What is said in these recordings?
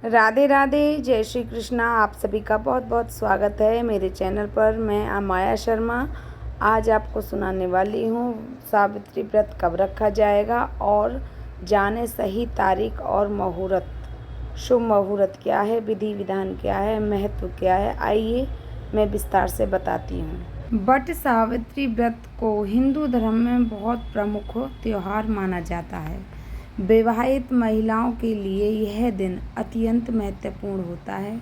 राधे राधे, जय श्री कृष्णा। आप सभी का बहुत बहुत स्वागत है मेरे चैनल पर। मैं माया शर्मा आज आपको सुनाने वाली हूँ सावित्री व्रत कब रखा जाएगा और जाने सही तारीख और मुहूर्त। शुभ मुहूर्त क्या है, विधि विधान क्या है, महत्व क्या है, आइए मैं विस्तार से बताती हूँ। वट सावित्री व्रत को हिंदू धर्म में बहुत प्रमुख त्यौहार माना जाता है। विवाहित महिलाओं के लिए यह दिन अत्यंत महत्वपूर्ण होता है।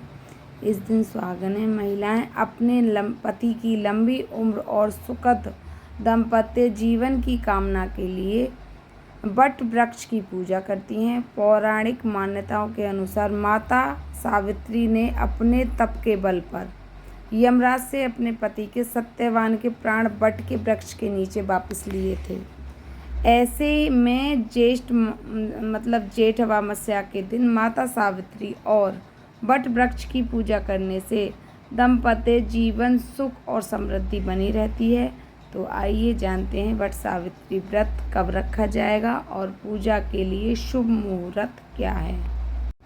इस दिन सुहागनें महिलाएं अपने पति की लंबी उम्र और सुखद दाम्पत्य जीवन की कामना के लिए वट वृक्ष की पूजा करती हैं। पौराणिक मान्यताओं के अनुसार माता सावित्री ने अपने तप के बल पर यमराज से अपने पति के सत्यवान के प्राण वट के वृक्ष के नीचे वापस लिए थे। ऐसे में जेठ अमावस्या के दिन माता सावित्री और वट वृक्ष की पूजा करने से दाम्पत्य जीवन सुख और समृद्धि बनी रहती है। तो आइए जानते हैं वट सावित्री व्रत कब रखा जाएगा और पूजा के लिए शुभ मुहूर्त क्या है।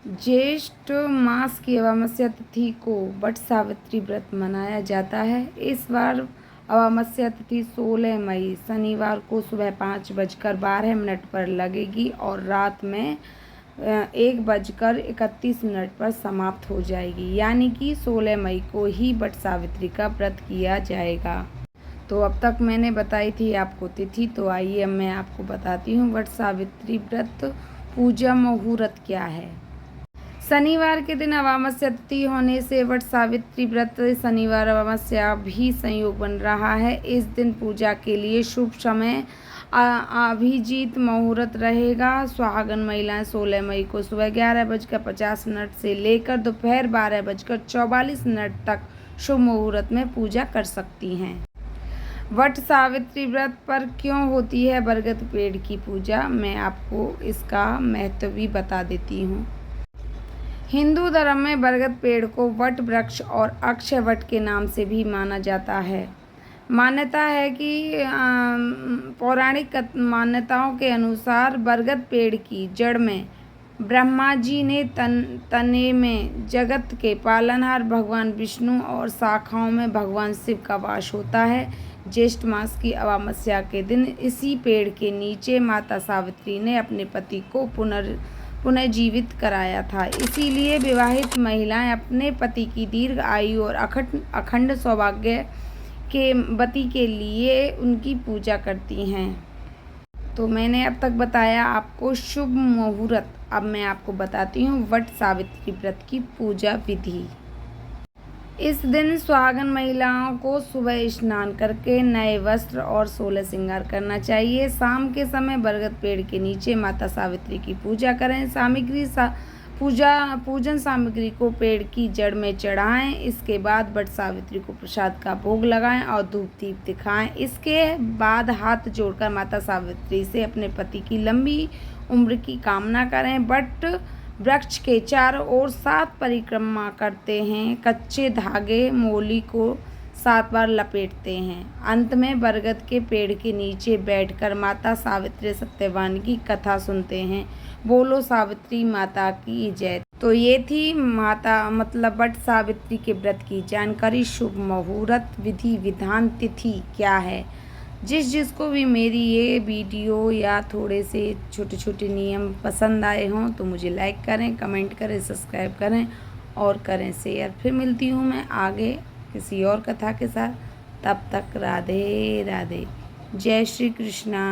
ज्येष्ठ मास की अमावस्या तिथि को वट सावित्री व्रत मनाया जाता है। इस बार अमावस्या तिथि 16 मई शनिवार को सुबह 5:12 पर लगेगी और रात में 1:31 पर समाप्त हो जाएगी, यानी कि 16 मई को ही वट सावित्री का व्रत किया जाएगा। तो अब तक मैंने बताई थी आपको तिथि, तो आइए अब मैं आपको बताती हूँ वट सावित्री व्रत पूजा मुहूर्त क्या है। शनिवार के दिन अमावस्या तिथि होने से वट सावित्री व्रत शनिवार अमावस्या भी संयोग बन रहा है। इस दिन पूजा के लिए शुभ समय अभिजीत मुहूर्त रहेगा। सुहागन महिलाएं 16 मई को सुबह 11:50 से लेकर दोपहर 12:44 तक शुभ मुहूर्त में पूजा कर सकती हैं। वट सावित्री व्रत पर क्यों होती है बरगद पेड़ की पूजा, मैं आपको इसका महत्व भी बता देती हूँ। हिंदू धर्म में बरगद पेड़ को वट वृक्ष और अक्षय वट के नाम से भी माना जाता है। मान्यता है कि पौराणिक मान्यताओं के अनुसार बरगद पेड़ की जड़ में ब्रह्मा जी ने तने में जगत के पालनहार भगवान विष्णु और शाखाओं में भगवान शिव का वास होता है। ज्येष्ठ मास की अमावस्या के दिन इसी पेड़ के नीचे माता सावित्री ने अपने पति को पुनर्जीवित कराया था। इसीलिए विवाहित महिलाएं अपने पति की दीर्घ आयु और अखंड सौभाग्य के वती के लिए उनकी पूजा करती हैं। तो मैंने अब तक बताया आपको शुभ मुहूर्त। अब मैं आपको बताती हूँ वट सावित्री व्रत की पूजा विधि। इस दिन सुहागन महिलाओं को सुबह स्नान करके नए वस्त्र और 16 श्रृंगार करना चाहिए। शाम के समय बरगद पेड़ के नीचे माता सावित्री की पूजा करें। पूजन सामग्री को पेड़ की जड़ में चढ़ाएं। इसके बाद वट सावित्री को प्रसाद का भोग लगाएं और धूप दीप दिखाएं। इसके बाद हाथ जोड़कर माता सावित्री से अपने पति की लंबी उम्र की कामना करें। वट वृक्ष के चारों ओर 7 परिक्रमा करते हैं। कच्चे धागे मोली को 7 बार लपेटते हैं। अंत में बरगद के पेड़ के नीचे बैठकर माता सावित्री सत्यवान की कथा सुनते हैं। बोलो सावित्री माता की जय। तो ये थी वट सावित्री के व्रत की जानकारी। शुभ मुहूर्त, विधि विधान, तिथि क्या है। जिसको भी मेरी ये वीडियो या थोड़े से छोटे छोटे नियम पसंद आए हों तो मुझे लाइक करें, कमेंट करें, सब्सक्राइब करें और करें शेयर। फिर मिलती हूँ मैं आगे किसी और कथा के साथ। तब तक राधे राधे, जय श्री कृष्णा।